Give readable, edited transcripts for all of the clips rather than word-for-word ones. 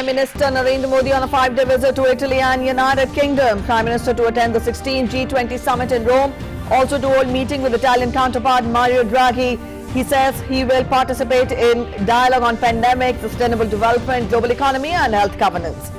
Prime Minister Narendra Modi on a 5-day visit to Italy and United Kingdom. Prime Minister to attend the 16th G20 summit in Rome. Also to hold meeting with Italian counterpart Mario Draghi. He says he will participate in dialogue on pandemic, sustainable development, global economy and health governance.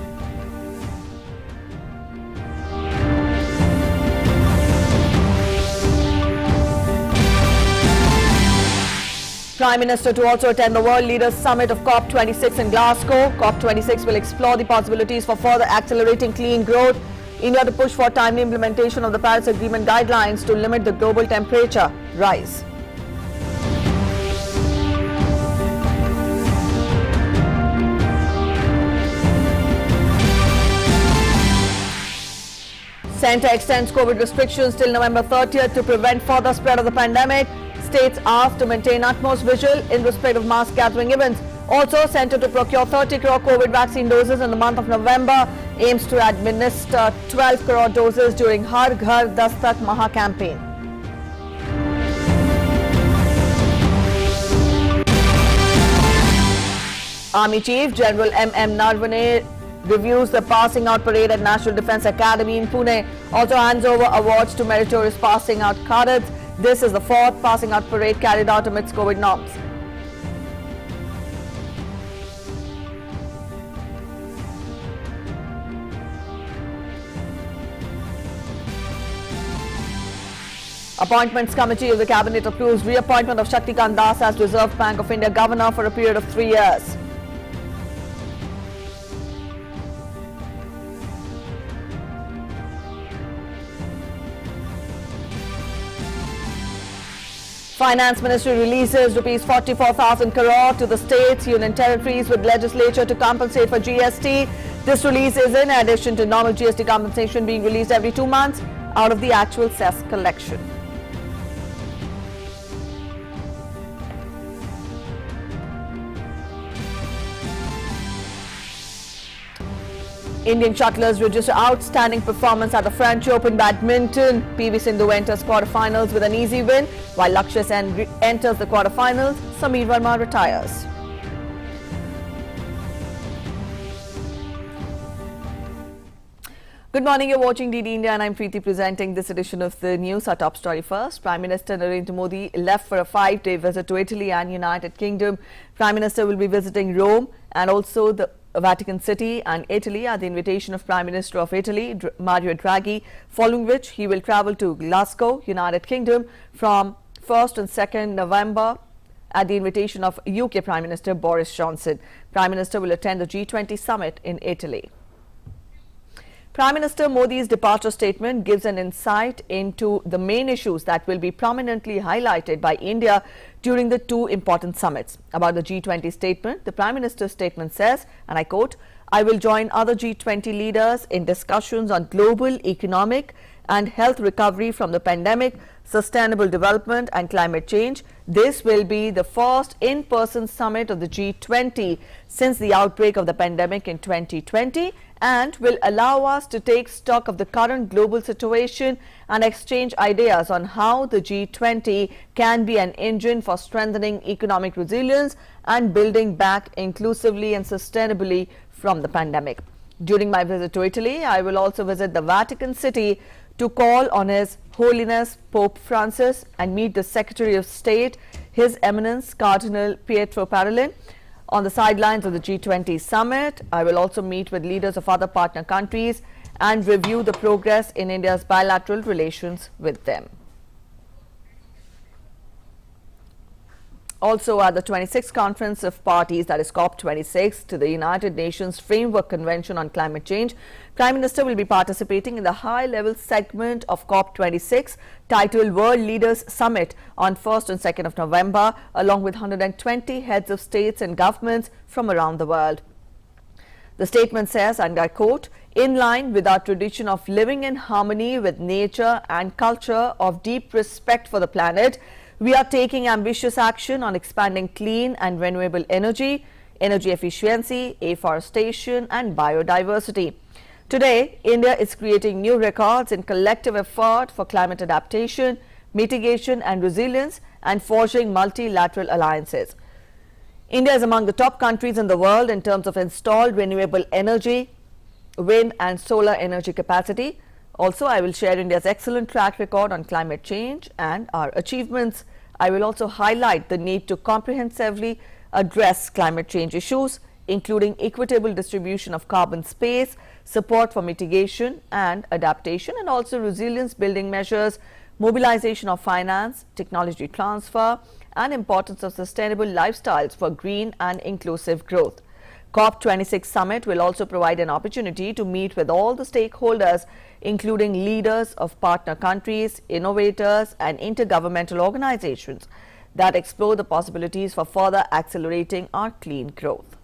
Prime Minister to also attend the World Leaders Summit of COP26 in Glasgow. COP26 will explore the possibilities for further accelerating clean growth. India to push for timely implementation of the Paris Agreement guidelines to limit the global temperature rise. Centre extends COVID restrictions till November 30th to prevent further spread of the pandemic. States asked to maintain utmost vigil in respect of mass gathering events. Also, Centre to procure 30 crore COVID vaccine doses in the month of November. Aims to administer 12 crore doses during Har Ghar Dastak Maha campaign. Army Chief General M.M. Narvane reviews the passing out parade at National Defence Academy in Pune. Also hands over awards to meritorious passing out cadets. This is the 4th passing out parade carried out amidst COVID norms. Appointments Committee of the Cabinet approves reappointment of Shaktikant Das as Reserve Bank of India Governor for a period of 3 years. Finance Ministry releases rupees 44,000 crore to the states, union territories with legislature to compensate for GST. This release is in addition to normal GST compensation being released every 2 months out of the actual cess collection. Indian shuttlers register outstanding performance at the French Open Badminton. PV Sindhu enters quarterfinals with an easy win, while Lakshya Sen enters the quarterfinals. Sameer Verma retires. Good morning, you're watching DD India and I'm Preeti presenting this edition of the news. Our top story first. Prime Minister Narendra Modi left for a 5-day visit to Italy and United Kingdom. Prime Minister will be visiting Rome and also the Vatican City and Italy at the invitation of Prime Minister of Italy, Mario Draghi, following which he will travel to Glasgow, United Kingdom from 1st and 2nd November at the invitation of UK Prime Minister Boris Johnson. Prime Minister will attend the G20 summit in Italy. Prime Minister Modi's departure statement gives an insight into the main issues that will be prominently highlighted by India during the 2 important summits. About the G20 statement, the Prime Minister's statement says, and I quote, "I will join other G20 leaders in discussions on global economic and health recovery from the pandemic, sustainable development and climate change. This will be the first in-person summit of the G20 since the outbreak of the pandemic in 2020 and will allow us to take stock of the current global situation and exchange ideas on how the G20 can be an engine for strengthening economic resilience and building back inclusively and sustainably from the pandemic. During my visit to Italy, I will also visit the Vatican City to call on His Holiness Pope Francis and meet the Secretary of State, His Eminence Cardinal Pietro Parolin. On the sidelines of the G20 summit, I will also meet with leaders of other partner countries and review the progress in India's bilateral relations with them. Also at the 26th Conference of Parties, that is COP26, to the United Nations Framework Convention on Climate Change, Prime Minister will be participating in the high-level segment of COP26 titled World Leaders Summit on 1st and 2nd of November, along with 120 heads of states and governments from around the world. The statement says, and I quote, "In line with our tradition of living in harmony with nature and culture of deep respect for the planet, we are taking ambitious action on expanding clean and renewable energy, energy efficiency, afforestation and biodiversity. Today, India is creating new records in collective effort for climate adaptation, mitigation and resilience and forging multilateral alliances. India is among the top countries in the world in terms of installed renewable energy, wind and solar energy capacity. Also, I will share India's excellent track record on climate change and our achievements. I will also highlight the need to comprehensively address climate change issues, including equitable distribution of carbon space, support for mitigation and adaptation, and also resilience building measures, mobilization of finance, technology transfer, and importance of sustainable lifestyles for green and inclusive growth. COP26 summit will also provide an opportunity to meet with all the stakeholders, including leaders of partner countries, innovators, and intergovernmental organizations that explore the possibilities for further accelerating our clean growth.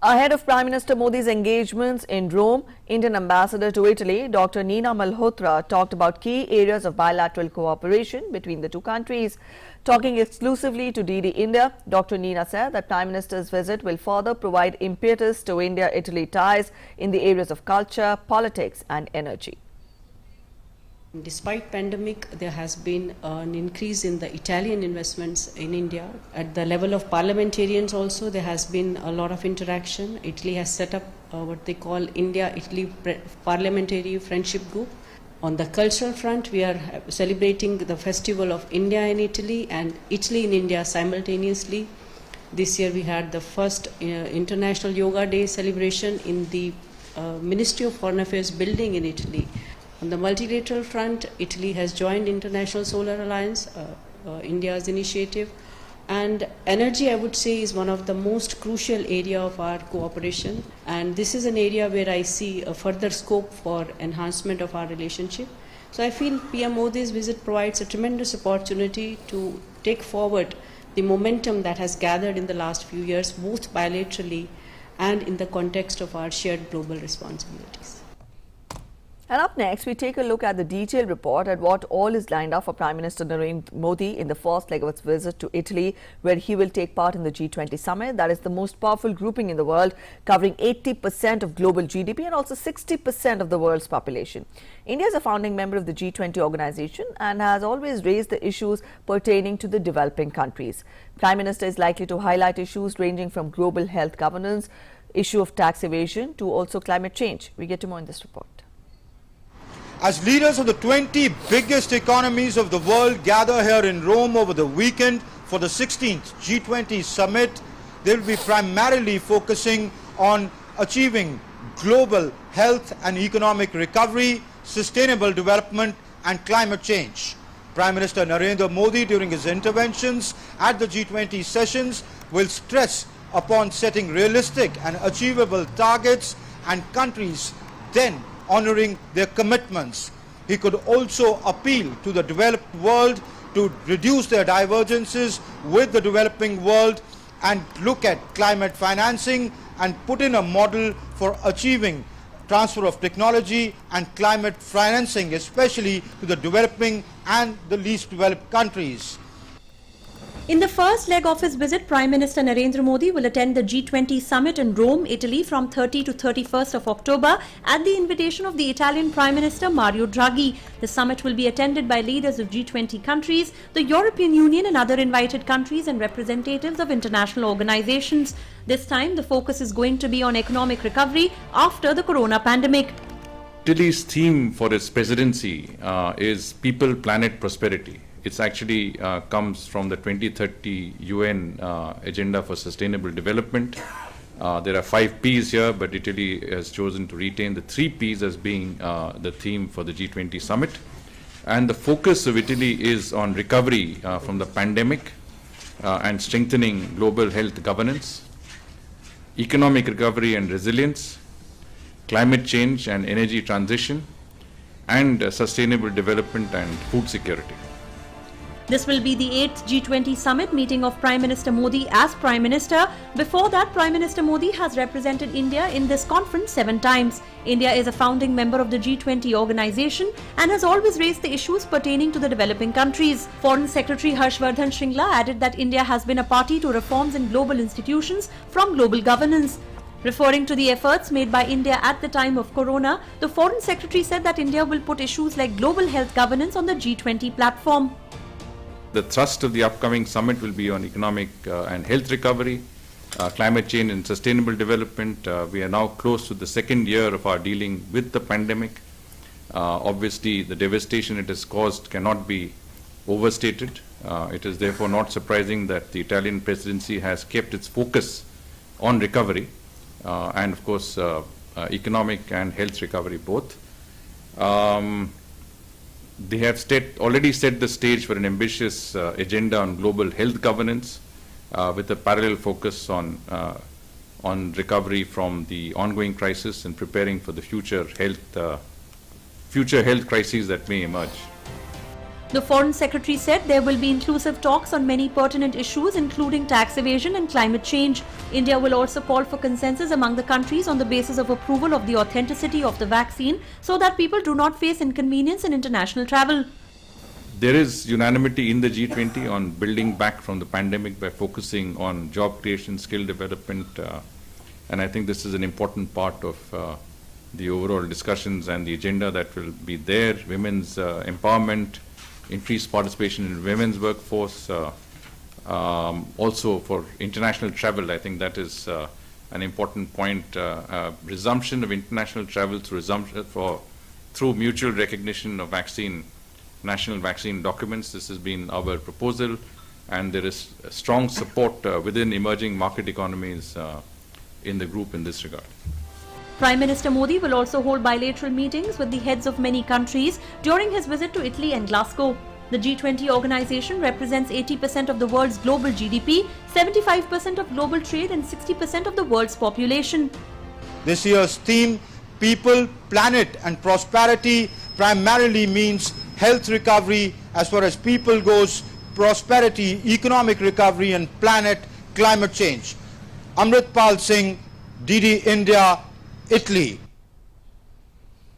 Ahead of Prime Minister Modi's engagements in Rome, Indian Ambassador to Italy, Dr. Neena Malhotra, talked about key areas of bilateral cooperation between the two countries. Talking exclusively to DD India, Dr. Neena said that Prime Minister's visit will further provide impetus to India-Italy ties in the areas of culture, politics and energy. Despite pandemic, there has been an increase in the Italian investments in India. At the level of parliamentarians also, there has been a lot of interaction. Italy has set up what they call India-Italy Parliamentary Friendship Group. On the cultural front, we are celebrating the festival of India in Italy and Italy in India simultaneously. This year we had the first International Yoga Day celebration in the Ministry of Foreign Affairs building in Italy. On the multilateral front, Italy has joined International Solar Alliance, India's initiative. And energy, I would say, is one of the most crucial area of our cooperation. And this is an area where I see a further scope for enhancement of our relationship. So I feel PM Modi's visit provides a tremendous opportunity to take forward the momentum that has gathered in the last few years, both bilaterally and in the context of our shared global responsibilities. And up next, we take a look at the detailed report at what all is lined up for Prime Minister Narendra Modi in the first leg of its visit to Italy, where he will take part in the G20 summit. That is the most powerful grouping in the world, covering 80% of global GDP and also 60% of the world's population. India is a founding member of the G20 organization and has always raised the issues pertaining to the developing countries. Prime Minister is likely to highlight issues ranging from global health governance, issue of tax evasion to also climate change. We get to more in this report. As leaders of the 20 biggest economies of the world gather here in Rome over the weekend for the 16th G20 summit, they will be primarily focusing on achieving global health and economic recovery, sustainable development and climate change. Prime Minister Narendra Modi, during his interventions at the G20 sessions, will stress upon setting realistic and achievable targets and countries then honoring their commitments. He could also appeal to the developed world to reduce their divergences with the developing world and look at climate financing and put in a model for achieving transfer of technology and climate financing, especially to the developing and the least developed countries. In the first leg of his visit, Prime Minister Narendra Modi will attend the G20 summit in Rome, Italy from 30 to 31st of October at the invitation of the Italian Prime Minister Mario Draghi. The summit will be attended by leaders of G20 countries, the European Union and other invited countries and representatives of international organizations. This time, the focus is going to be on economic recovery after the corona pandemic. Italy's theme for its presidency is People, Planet, Prosperity. It actually comes from the 2030 UN Agenda for Sustainable Development. There are 5 Ps here, but Italy has chosen to retain the 3 Ps as being the theme for the G20 summit. And the focus of Italy is on recovery from the pandemic and strengthening global health governance, economic recovery and resilience, climate change and energy transition, and sustainable development and food security. This will be the 8th G20 summit meeting of Prime Minister Modi as Prime Minister. Before that, Prime Minister Modi has represented India in this conference 7 times. India is a founding member of the G20 organization and has always raised the issues pertaining to the developing countries. Foreign Secretary Harshvardhan Shringla added that India has been a party to reforms in global institutions from global governance. Referring to the efforts made by India at the time of Corona, the Foreign Secretary said that India will put issues like global health governance on the G20 platform. The thrust of the upcoming summit will be on economic and health recovery, climate change and sustainable development. We are now close to the second year of our dealing with the pandemic. Obviously, the devastation it has caused cannot be overstated. It is therefore not surprising that the Italian presidency has kept its focus on recovery and, of course, economic and health recovery both. They have already set the stage for an ambitious agenda on global health governance with a parallel focus on recovery from the ongoing crisis and preparing for the future health crises that may emerge. The Foreign Secretary said there will be inclusive talks on many pertinent issues including tax evasion and climate change. India will also call for consensus among the countries on the basis of approval of the authenticity of the vaccine so that people do not face inconvenience in international travel. There is unanimity in the G20 on building back from the pandemic by focusing on job creation, skill development, and I think this is an important part of the overall discussions and the agenda that will be there. Women's empowerment, increased participation in women's workforce, also for international travel. I think that is an important point. Resumption of international travel through mutual recognition of national vaccine documents. This has been our proposal, and there is strong support within emerging market economies in the group in this regard. Prime Minister Modi will also hold bilateral meetings with the heads of many countries during his visit to Italy and Glasgow. The G20 organization represents 80% of the world's global GDP, 75% of global trade and 60% of the world's population. This year's theme, People, Planet and Prosperity, primarily means health recovery as far as people goes, prosperity, economic recovery and planet, climate change. Amritpal Singh, DD India, Italy.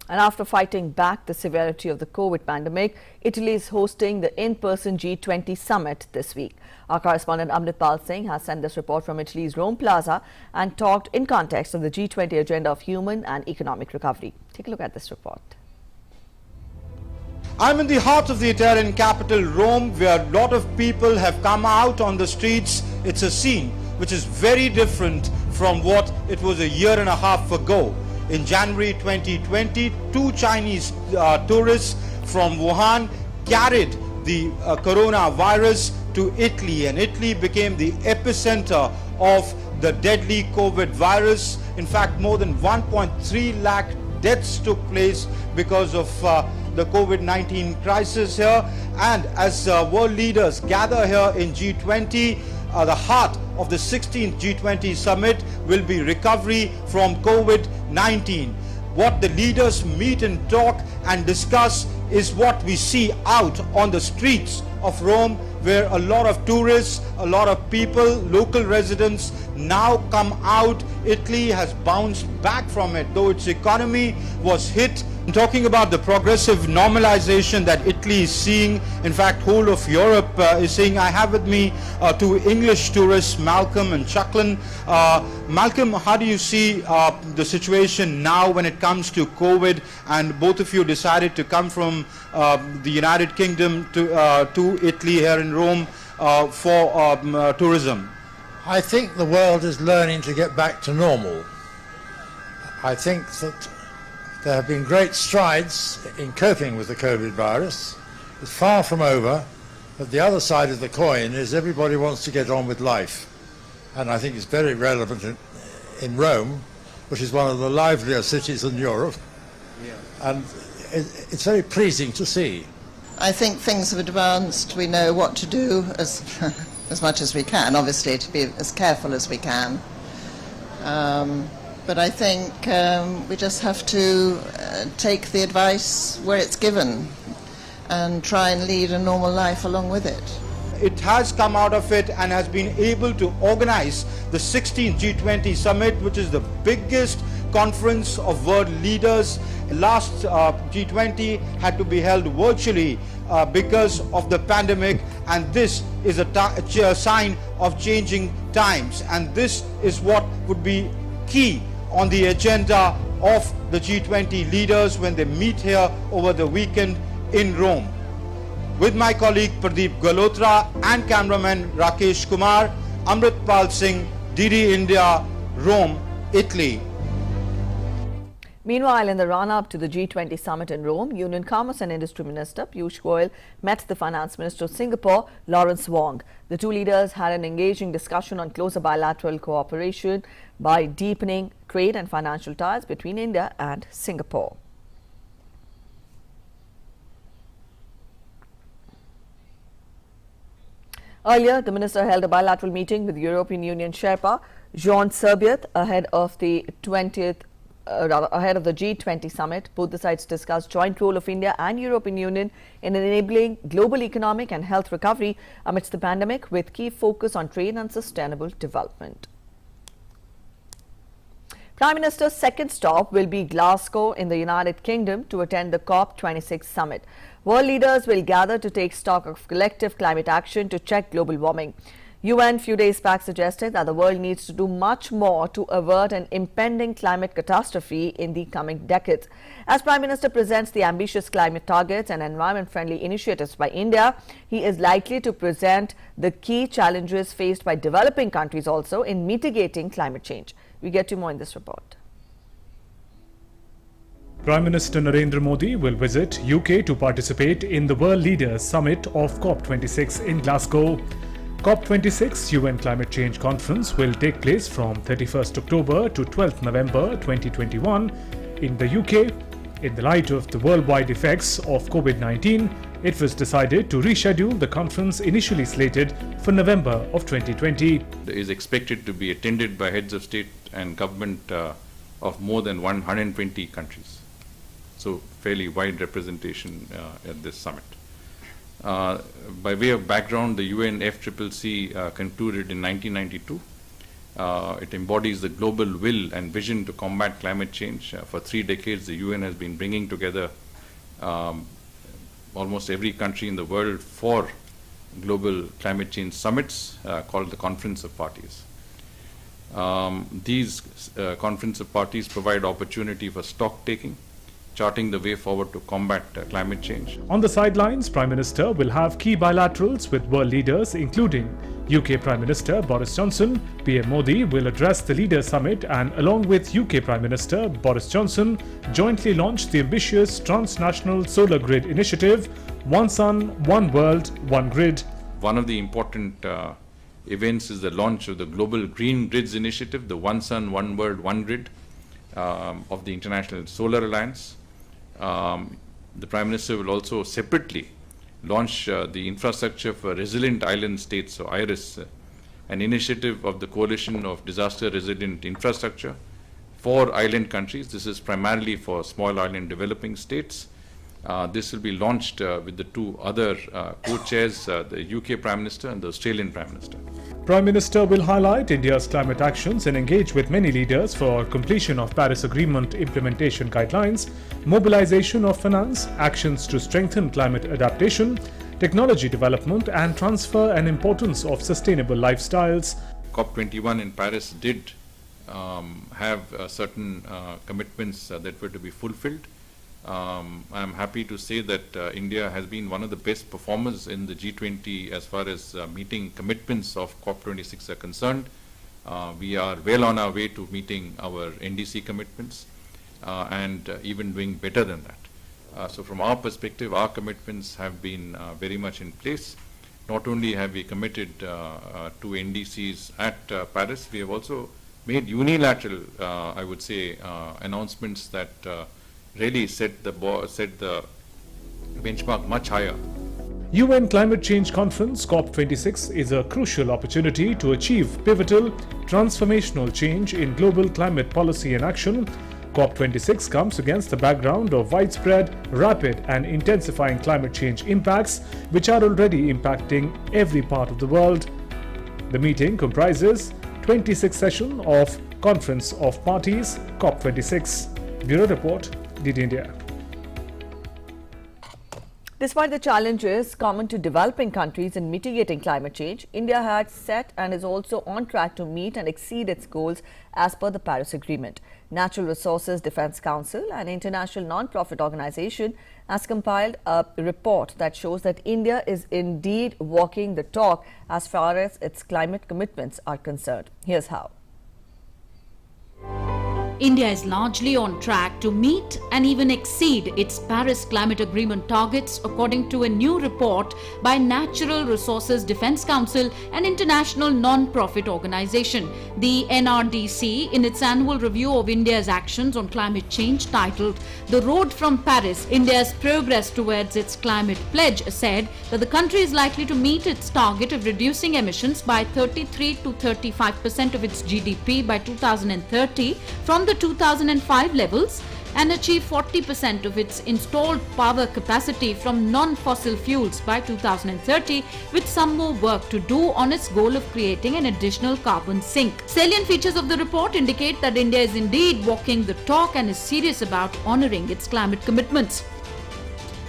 And after fighting back the severity of the COVID pandemic, Italy is hosting the in-person G20 summit this week. Our correspondent Amritpal Singh has sent this report from Italy's Rome Plaza and talked in context of the G20 agenda of human and economic recovery. Take a look at this report. I'm in the heart of the Italian capital, Rome, where a lot of people have come out on the streets. It's a scene which is very different from what it was a year and a half ago. In January 2020, 2 Chinese tourists from Wuhan carried the coronavirus to Italy, and Italy became the epicenter of the deadly COVID virus. In fact, more than 1.3 lakh deaths took place because of the COVID-19 crisis here. And as world leaders gather here in G20, the heart of the 16th G20 summit will be recovery from COVID-19. What the leaders meet and talk and discuss is what we see out on the streets of Rome, where a lot of tourists, a lot of people, local residents now come out. Italy has bounced back from it, though its economy was hit. I'm talking about the progressive normalization that Italy is seeing. In fact, whole of Europe is seeing. I have with me 2 English tourists, Malcolm and Chucklan. Malcolm, how do you see the situation now when it comes to COVID? And both of you decided to come from the United Kingdom to Italy here in Rome for tourism. I think the world is learning to get back to normal. I think that there have been great strides in coping with the COVID virus. It's far from over, but the other side of the coin is everybody wants to get on with life. And I think it's very relevant in Rome, which is one of the livelier cities in Europe. Yeah. And it's very pleasing to see. I think things have advanced. We know what to do as much as we can, obviously, to be as careful as we can. But I think we just have to take the advice where it's given and try and lead a normal life along with it. It has come out of it and has been able to organize the 16th G20 summit, which is the biggest conference of world leaders. Last G20 had to be held virtually because of the pandemic, and this is a sign of changing times, and this is what would be key on the agenda of the G20 leaders when they meet here over the weekend in Rome. With my colleague Pradeep Galotra and cameraman Rakesh Kumar, Amritpal Singh, DD India, Rome, Italy. Meanwhile, in the run-up to the G20 summit in Rome, Union Commerce and Industry Minister Piyush Goyal met the Finance Minister of Singapore, Lawrence Wong. The two leaders had an engaging discussion on closer bilateral cooperation by deepening trade and financial ties between India and Singapore. Earlier, the minister held a bilateral meeting with European Union Sherpa Jean Serbiat ahead of the G20 summit. Both the sides discussed joint role of India and European Union in enabling global economic and health recovery amidst the pandemic, with key focus on trade and sustainable development. Prime Minister's second stop will be Glasgow in the United Kingdom to attend the COP26 summit. World leaders will gather to take stock of collective climate action to check global warming. UN few days back suggested that the world needs to do much more to avert an impending climate catastrophe in the coming decades. As Prime Minister presents the ambitious climate targets and environment-friendly initiatives by India, he is likely to present the key challenges faced by developing countries also in mitigating climate change. We get to more in this report. Prime Minister Narendra Modi will visit UK to participate in the World Leaders Summit of COP26 in Glasgow. COP26 UN Climate Change Conference will take place from 31st October to 12th November 2021 in the UK. In the light of the worldwide effects of COVID-19, it was decided to reschedule the conference initially slated for November of 2020. It is expected to be attended by heads of state and government of more than 120 countries. So fairly wide representation at this summit. By way of background, the UNFCCC concluded in 1992. It embodies the global will and vision to combat climate change. For 3 decades, the UN has been bringing together almost every country in the world for global climate change summits called the Conference of Parties. These Conference of Parties provide opportunity for stock taking, charting the way forward to combat climate change. On the sidelines, Prime Minister will have key bilaterals with world leaders, including UK Prime Minister Boris Johnson. PM Modi will address the Leaders Summit and, along with UK Prime Minister Boris Johnson, jointly launch the ambitious transnational solar grid initiative, One Sun, One World, One Grid. One of the important events is the launch of the Global Green Grids Initiative, the One Sun, One World, One Grid of the International Solar Alliance. The Prime Minister will also separately launch the Infrastructure for Resilient Island States, or IRIS, an initiative of the Coalition of Disaster Resilient Infrastructure for island countries. This is primarily for small island developing states. This will be launched with the two other co-chairs, the UK Prime Minister and the Australian Prime Minister. Prime Minister will highlight India's climate actions and engage with many leaders for completion of Paris Agreement implementation guidelines, mobilization of finance, actions to strengthen climate adaptation, technology development and transfer and importance of sustainable lifestyles. COP21 in Paris did have certain commitments that were to be fulfilled. I'm happy to say that India has been one of the best performers in the G20 as far as meeting commitments of COP26 are concerned. We are well on our way to meeting our NDC commitments and even doing better than that. So from our perspective, our commitments have been very much in place. Not only have we committed to NDCs at Paris, we have also made unilateral, I would say, announcements that really set the benchmark much higher. UN Climate Change Conference COP26 is a crucial opportunity to achieve pivotal, transformational change in global climate policy and action. COP26 comes against the background of widespread, rapid and intensifying climate change impacts, which are already impacting every part of the world. The meeting comprises 26th session of Conference of Parties COP26. Bureau Report, DD India. Despite the challenges common to developing countries in mitigating climate change, India had set and is also on track to meet and exceed its goals as per the Paris Agreement. Natural Resources Defence Council, an international non-profit organisation, has compiled a report that shows that India is indeed walking the talk as far as its climate commitments are concerned. Here's how. India is largely on track to meet and even exceed its Paris Climate Agreement targets, according to a new report by Natural Resources Defence Council, an international non-profit organisation. The NRDC, in its annual review of India's actions on climate change titled The Road from Paris, India's Progress Towards its Climate Pledge, said that the country is likely to meet its target of reducing emissions by 33 to 35% of its GDP by 2030 from the 2005 levels and achieve 40% of its installed power capacity from non-fossil fuels by 2030, with some more work to do on its goal of creating an additional carbon sink. Salient features of the report indicate that India is indeed walking the talk and is serious about honouring its climate commitments.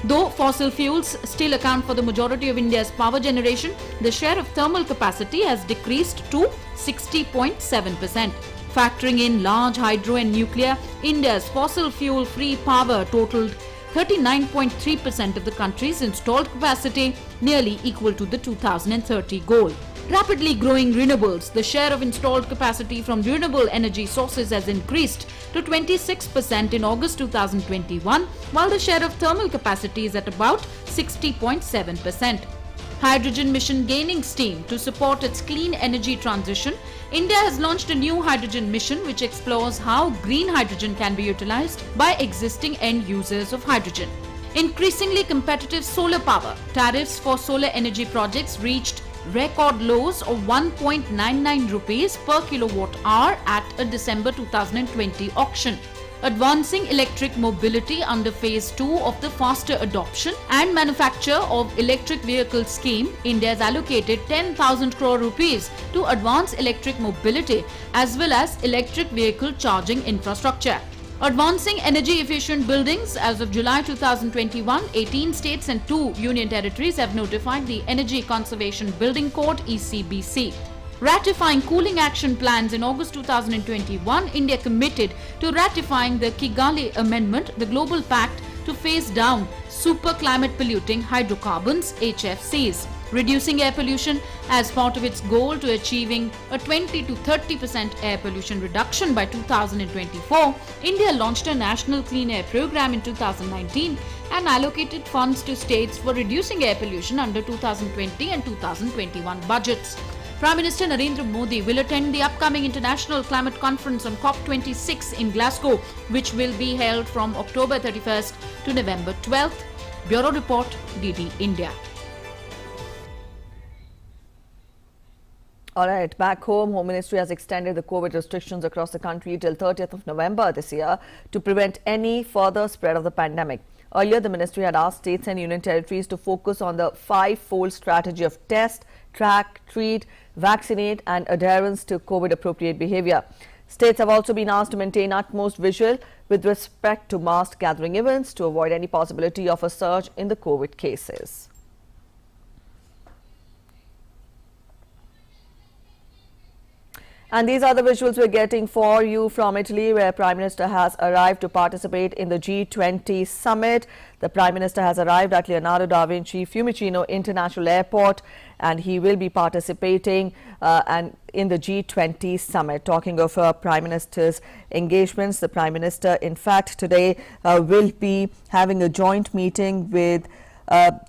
Though fossil fuels still account for the majority of India's power generation, the share of thermal capacity has decreased to 60.7%. Factoring in large hydro and nuclear, India's fossil fuel-free power totaled 39.3% of the country's installed capacity, nearly equal to the 2030 goal. Rapidly growing renewables, the share of installed capacity from renewable energy sources has increased to 26% in August 2021, while the share of thermal capacity is at about 60.7%. Hydrogen mission gaining steam to support its clean energy transition, India has launched a new hydrogen mission which explores how green hydrogen can be utilized by existing end users of hydrogen. Increasingly competitive solar power, tariffs for solar energy projects reached record lows of 1.99 rupees per kilowatt hour at a December 2020 auction. Advancing electric mobility under phase 2 of the faster adoption and manufacture of electric vehicle scheme, India has allocated 10,000 crore rupees to advance electric mobility as well as electric vehicle charging infrastructure. Advancing energy efficient buildings, as of July 2021, 18 states and 2 union territories have notified the Energy Conservation Building Code (ECBC). Ratifying cooling action plans in August 2021, India committed to ratifying the Kigali Amendment, the Global Pact to phase down super climate polluting hydrocarbons (HFCs), reducing air pollution as part of its goal to achieving a 20 to 30% air pollution reduction by 2024. India launched a national clean air program in 2019 and allocated funds to states for reducing air pollution under 2020 and 2021 budgets. Prime Minister Narendra Modi will attend the upcoming International Climate Conference on COP26 in Glasgow, which will be held from October 31st to November 12th. Bureau Report, DD India. All right, back home, Home Ministry has extended the COVID restrictions across the country till 30th of November this year to prevent any further spread of the pandemic. Earlier, the ministry had asked states and union territories to focus on the five-fold strategy of test, track, treat, vaccinate and adherence to COVID-appropriate behavior. States have also been asked to maintain utmost vigil with respect to mass gathering events to avoid any possibility of a surge in the COVID cases. And these are the visuals we're getting for you from Italy, where Prime Minister has arrived to participate in the G20 summit. The Prime Minister has arrived at Leonardo da Vinci Fiumicino International Airport, and he will be participating in the G20 summit. Talking of Prime Minister's engagements, the Prime Minister, in fact, today will be having a joint meeting with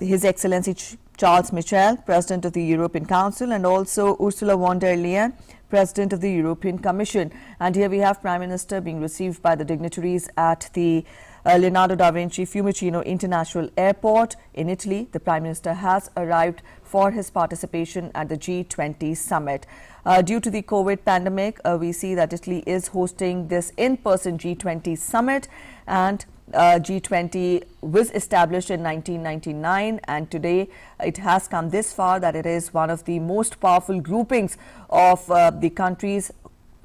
His Excellency Charles Michel, President of the European Council, and also Ursula von der Leyen, President of the European Commission. And here we have Prime Minister being received by the dignitaries at the Leonardo da Vinci Fiumicino International Airport in Italy. The Prime Minister has arrived for his participation at the G20 summit. Due to the COVID pandemic, we see that Italy is hosting this in-person G20 summit, and G20 was established in 1999, and today it has come this far that it is one of the most powerful groupings of the countries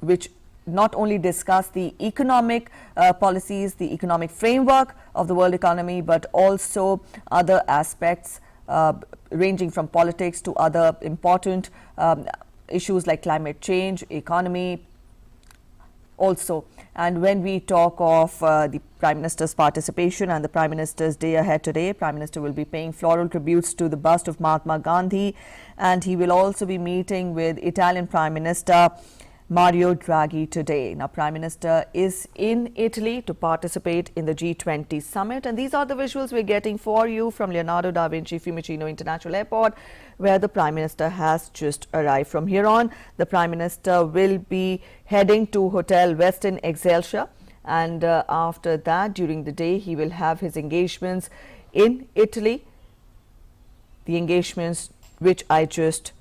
which not only discuss the economic policies, the economic framework of the world economy, but also other aspects ranging from politics to other important issues like climate change, economy also. And when we talk of the Prime Minister's participation and the Prime Minister's day ahead today, Prime Minister will be paying floral tributes to the bust of Mahatma Gandhi, and he will also be meeting with Italian Prime Minister Mario Draghi today. Now, Prime Minister is in Italy to participate in the G20 summit, and these are the visuals we're getting for you from Leonardo da Vinci Fiumicino International Airport, where the Prime Minister has just arrived. From here on, the Prime Minister will be heading to Hotel Westin Excelsior, and after that, during the day, he will have his engagements in Italy, the engagements which I just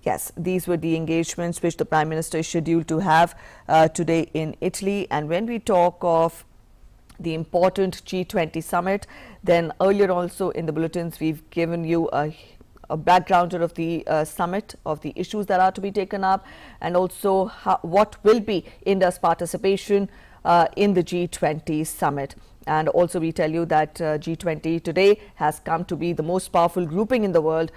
Yes, these were the engagements which the Prime Minister is scheduled to have today in Italy. And when we talk of the important G20 summit, then earlier also in the bulletins we've given you a backgrounder of the summit, of the issues that are to be taken up, and also what will be India's participation in the G20 summit. And also we tell you that G20 today has come to be the most powerful grouping in the world,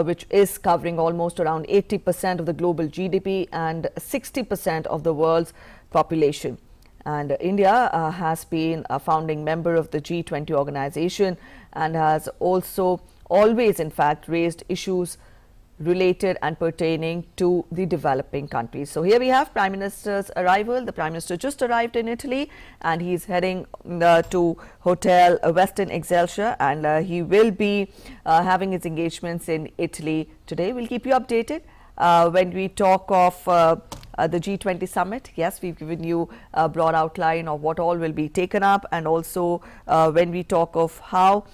which is covering almost around 80% of the global GDP and 60% of the world's population. And India has been a founding member of the G20 organization and has also always, in fact, raised issues related and pertaining to the developing countries. So here we have Prime Minister's arrival. The Prime Minister just arrived in Italy and he's heading to Hotel Westin Excelsior, and he will be having his engagements in Italy today. We'll keep you updated when we talk of the G20 summit. Yes, we've given you a broad outline of what all will be taken up, and also when we talk of how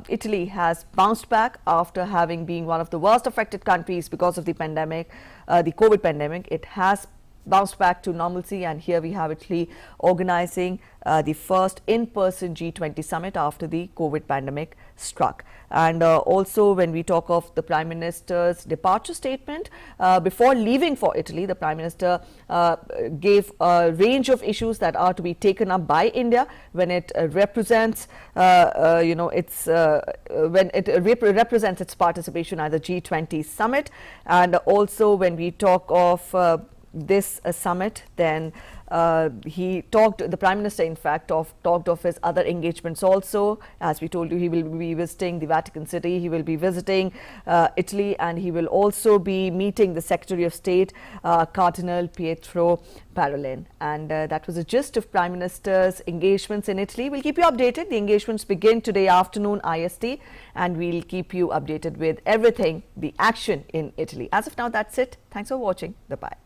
Italy has bounced back after having been one of the worst affected countries because of the pandemic, the COVID pandemic. It has bounced back to normalcy, and here we have Italy organizing the first in-person G20 summit after the COVID pandemic struck. And also when we talk of the Prime Minister's departure statement, before leaving for Italy, the Prime Minister gave a range of issues that are to be taken up by India when it represents, represents its participation at the G20 summit. And also when we talk of this summit, then the Prime Minister in fact talked of his other engagements also. As we told you, he will be visiting the Vatican City, he will be visiting Italy, and he will also be meeting the Secretary of State Cardinal Pietro Parolin. And that was a gist of Prime Minister's engagements in Italy. We'll keep you updated. The engagements begin today afternoon IST, and we'll keep you updated with everything, the action in Italy. As of now, that's it. Thanks for watching. Bye-bye.